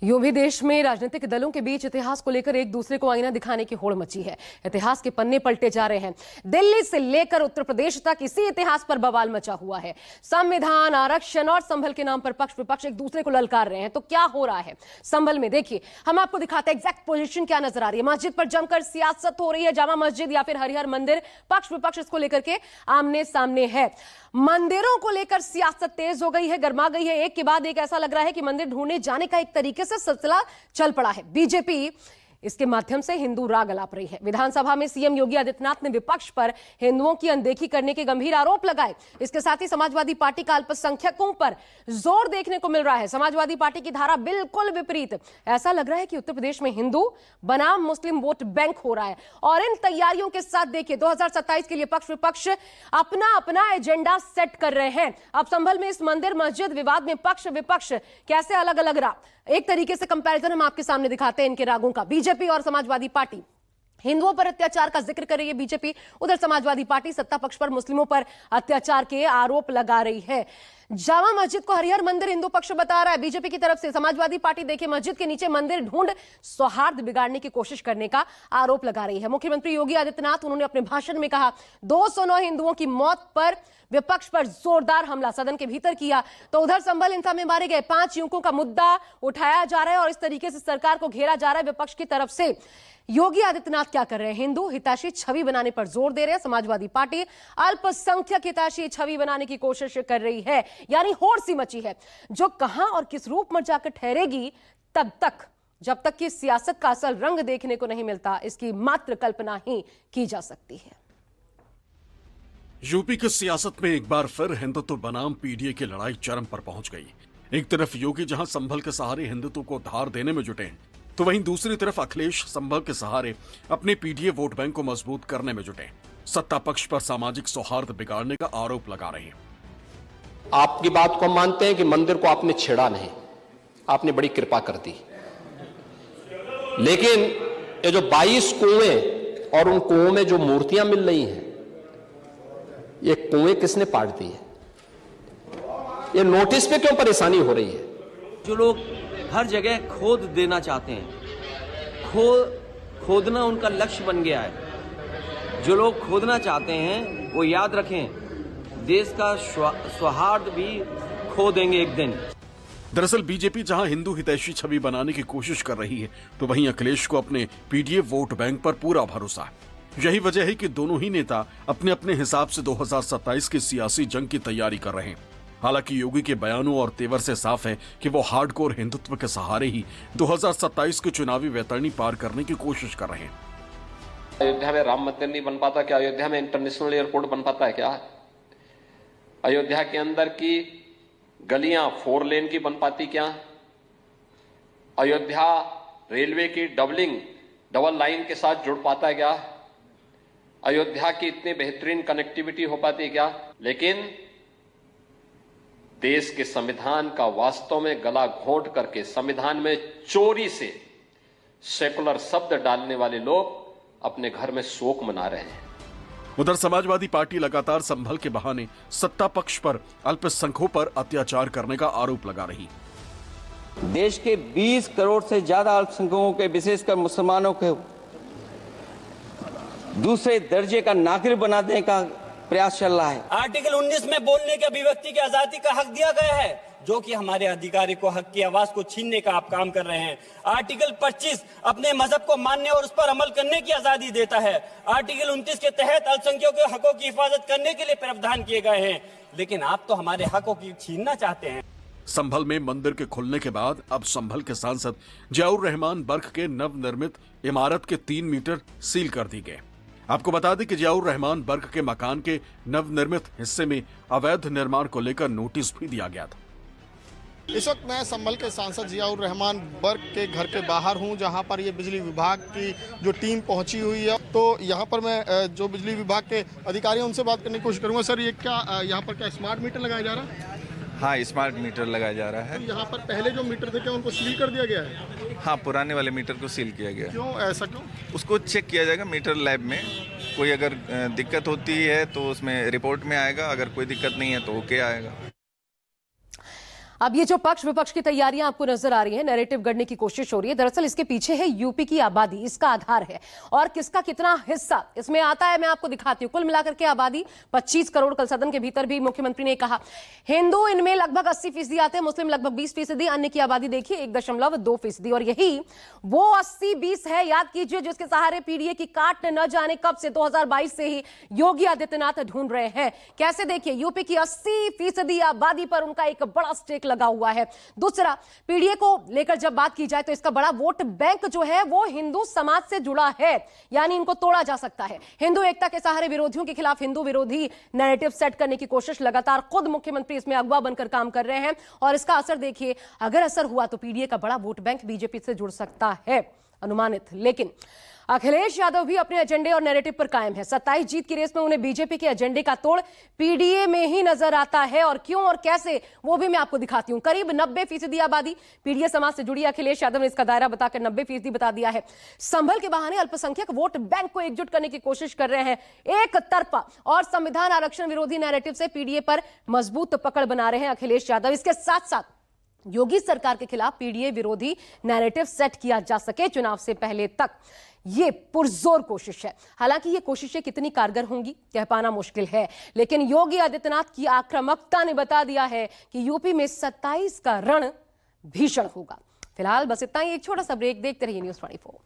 यूं भी देश में राजनीतिक दलों के बीच इतिहास को लेकर एक दूसरे को आईना दिखाने की होड़ मची है। इतिहास के पन्ने पलटे जा रहे हैं। दिल्ली से लेकर उत्तर प्रदेश तक इसी इतिहास पर बवाल मचा हुआ है। संविधान, आरक्षण और संभल के नाम पर पक्ष विपक्ष एक दूसरे को ललकार रहे हैं। तो क्या हो रहा है संभल में, देखिए हम आपको दिखाते हैं एग्जैक्ट पोजीशन क्या नजर आ रही है। मस्जिद पर जमकर सियासत हो रही है। जामा मस्जिद या फिर हरिहर मंदिर, पक्ष विपक्ष इसको लेकर के आमने सामने है। मंदिरों को लेकर सियासत तेज हो गई है, गर्मा गई है। एक के बाद एक ऐसा लग रहा है कि मंदिर ढूंढने जाने का एक तरीके से सिलसिला चल पड़ा है। बीजेपी इसके माध्यम से हिंदू राग अलाप रही है। विधानसभा में सीएम योगी आदित्यनाथ ने विपक्ष पर हिंदुओं की अनदेखी करने के गंभीर आरोप लगाए। इसके साथ ही समाजवादी पार्टी का अल्पसंख्यकों पर जोर देखने को मिल रहा है। समाजवादी पार्टी की धारा बिल्कुल विपरीत। ऐसा लग रहा है कि उत्तर प्रदेश में हिंदू बनाम मुस्लिम वोट बैंक हो रहा है। और इन तैयारियों के साथ देखिए 2027 के लिए पक्ष विपक्ष अपना अपना एजेंडा सेट कर रहे हैं। अब संभल में इस मंदिर मस्जिद विवाद में पक्ष विपक्ष कैसे अलग अलग रहा, एक तरीके से कंपैरिजन हम आपके सामने दिखाते हैं इनके रागों का। बीजेपी और समाजवादी पार्टी हिंदुओं पर अत्याचार का जिक्र कर रही है बीजेपी, उधर समाजवादी पार्टी सत्ता पक्ष पर मुस्लिमों पर अत्याचार के आरोप लगा रही है। जामा मस्जिद को हरिहर मंदिर हिंदू पक्ष बता रहा है बीजेपी की तरफ से। समाजवादी पार्टी देखिए मस्जिद के नीचे मंदिर ढूंढ सौहार्द बिगाड़ने की कोशिश करने का आरोप लगा रही है। मुख्यमंत्री योगी आदित्यनाथ उन्होंने अपने भाषण में कहा 209 हिंदुओं की मौत पर विपक्ष पर जोरदार हमला सदन के भीतर किया। तो उधर संभल हिंसा में मारे गए 5 युवकों का मुद्दा उठाया जा रहा है और इस तरीके से सरकार को घेरा जा रहा है विपक्ष की तरफ से। योगी आदित्यनाथ क्या कर रहे हैं? हिंदू हितैषी छवि बनाने पर जोर दे रहे हैं। समाजवादी पार्टी अल्पसंख्यक हितैषी छवि बनाने की कोशिश कर रही है। यानी होड़ सी मची है जो कहां और किस रूप में जाकर ठहरेगी तब तक, जब तक कि सियासत का असल रंग देखने को नहीं मिलता, इसकी मात्र कल्पना ही की जा सकती है। यूपी की सियासत में एक बार फिर हिंदुत्व बनाम पीडीए की लड़ाई चरम पर पहुंच गई। एक तरफ योगी जहां संभल के सहारे हिंदुत्व को धार देने में जुटे हैं, तो वहीं दूसरी तरफ अखिलेश संभल के सहारे अपने पीडीए वोट बैंक को मजबूत करने में जुटे। सत्ता पक्ष पर सामाजिक सौहार्द बिगाड़ने का आरोप लगा रहे हैं। आपकी बात को मानते हैं कि मंदिर को आपने छेड़ा नहीं, आपने बड़ी कृपा कर दी, लेकिन ये जो 22 कुएं और उन कुओं में जो मूर्तियां मिल रही हैं, ये कुएं किसने पाट दी है? ये नोटिस पे क्यों परेशानी हो रही है? जो लोग हर जगह खोद देना चाहते हैं, खोदना उनका लक्ष्य बन गया है। जो लोग खोदना चाहते हैं वो याद रखें, देश का सौहार्द भी खो देंगे एक दिन। दरअसल बीजेपी जहां हिंदू हितैषी छवि बनाने की कोशिश कर रही है, तो वहीं अखिलेश को अपने पीडीए वोट बैंक पर पूरा भरोसा है। यही वजह है कि दोनों ही नेता अपने अपने हिसाब से 2027 की सियासी जंग की तैयारी कर रहे हैं। हालांकि योगी के बयानों और तेवर से साफ है कि वो हार्डकोर हिंदुत्व के सहारे ही 2027 की चुनावी वैतरणी पार करने की कोशिश कर रहे हैं। अयोध्या में राम मंदिर नहीं बन पाता क्या? अयोध्या में इंटरनेशनल एयरपोर्ट बन पाता है क्या? अयोध्या के अंदर की गलियां 4 लेन की बन पाती क्या? अयोध्या रेलवे की डबल लाइन के साथ जुड़ पाता है क्या? अयोध्या की इतनी बेहतरीन कनेक्टिविटी हो पाती है क्या? लेकिन देश के संविधान का वास्तव में गला घोंट करके संविधान में चोरी से सेकुलर शब्द डालने वाले लोग अपने घर में शोक मना रहे हैं। उधर समाजवादी पार्टी लगातार संभल के बहाने सत्ता पक्ष पर अल्पसंख्यकों पर अत्याचार करने का आरोप लगा रही। देश के 20 करोड़ से ज्यादा अल्पसंख्यकों के, विशेषकर मुसलमानों के दूसरे दर्जे का नागरिक बना देने का प्रयास चल रहा है। आर्टिकल 19 में बोलने के, अभिव्यक्ति की आजादी का हक दिया गया है, जो कि हमारे अधिकारी को हक की आवाज को छीनने का आप काम कर रहे हैं। आर्टिकल 25 अपने मजहब को मानने और उस पर अमल करने की आजादी देता है। आर्टिकल 29 के तहत अल्पसंख्यकों के हकों की हिफाजत करने के लिए प्रावधान किए गए हैं, लेकिन आप तो हमारे हकों की छीनना चाहते हैं। संभल में मंदिर के खुलने के बाद अब संभल के सांसद जियाउर रहमान बर्ग के नवनिर्मित इमारत के 3 मीटर सील कर दी गए। आपको बता दें कि जियाउर रहमान बर्ग के मकान के नवनिर्मित हिस्से में अवैध निर्माण को लेकर नोटिस भी दिया गया था। इस वक्त मैं संभल के सांसद जियाउर रहमान बर्ग के घर के बाहर हूं, जहां पर ये बिजली विभाग की जो टीम पहुंची हुई है। तो यहां पर मैं जो बिजली विभाग के अधिकारी हैं उनसे बात करने की कोशिश करूंगा। सर, ये क्या यहां पर क्या स्मार्ट मीटर लगाया जा रहा है? हाँ, स्मार्ट मीटर लगाया जा रहा है। यहाँ पर पहले जो मीटर थे क्या उनको सील कर दिया गया है? हाँ, पुराने वाले मीटर को सील किया गया। क्यों, ऐसा क्यों? उसको चेक किया जाएगा मीटर लैब में। कोई अगर दिक्कत होती है तो उसमें रिपोर्ट में आएगा, अगर कोई दिक्कत नहीं है तो ओके आएगा। अब ये जो पक्ष विपक्ष की तैयारियां आपको नजर आ रही है, नैरेटिव गढ़ने की कोशिश हो रही है, दरअसल इसके पीछे है यूपी की आबादी, इसका आधार है। और किसका कितना हिस्सा इसमें आता है मैं आपको दिखाती हूं। कुल मिलाकर के आबादी 25 करोड़। कल सदन के भीतर भी मुख्यमंत्री ने कहा हिंदू इनमें लगभग 80% आते हैं, मुस्लिम लगभग 20%, अन्य की आबादी देखिए 1.2%। और यही वो 80-20 है, याद कीजिए, जिसके सहारे पीडीए की काट न जाने कब से 2022 से ही योगी आदित्यनाथ ढूंढ रहे हैं। कैसे? देखिए, यूपी की 80% आबादी पर उनका एक बड़ा स्टेक लगा हुआ है। दूसरा, पीडीए को लेकर जब बात की जाए तो इसका बड़ा वोट बैंक जो है वो हिंदू समाज से जुड़ा है, यानी इनको तोड़ा जा सकता है। हिंदू एकता के सहारे विरोधियों के खिलाफ हिंदू विरोधी नैरेटिव सेट करने की कोशिश लगातार खुद मुख्यमंत्री इसमें अगवा बनकर काम कर रहे हैं। और इसका असर देखिए, अगर असर हुआ तो पीडीए का बड़ा वोट बैंक बीजेपी से जुड़ सकता है, अनुमानित। लेकिन अखिलेश यादव भी अपने एजेंडे और नैरेटिव पर कायम है। 27 जीत की रेस में उन्हें बीजेपी के एजेंडे का तोड़ पीडीए में ही नजर आता है। और क्यों और कैसे, वो भी मैं आपको दिखाती हूं। करीब 90% आबादी पीडीए समाज से जुड़ी। अखिलेश यादव ने इसका दायरा बताकर 90% बता दिया है। संभल के बहाने अल्पसंख्यक वोट बैंक को एकजुट करने की कोशिश कर रहे हैं एक तरफा, और संविधान आरक्षण विरोधी नैरेटिव से पीडीए पर मजबूत पकड़ बना रहे हैं अखिलेश यादव। इसके साथ साथ योगी सरकार के खिलाफ पीडीए विरोधी नैरेटिव सेट किया जा सके चुनाव से पहले तक, ये पुरजोर कोशिश है। हालांकि ये कोशिशें कितनी कारगर होंगी कह पाना मुश्किल है, लेकिन योगी आदित्यनाथ की आक्रामकता ने बता दिया है कि यूपी में 27 का रण भीषण होगा। फिलहाल बस इतना ही। एक छोटा सा ब्रेक, देखते रहिए News 24।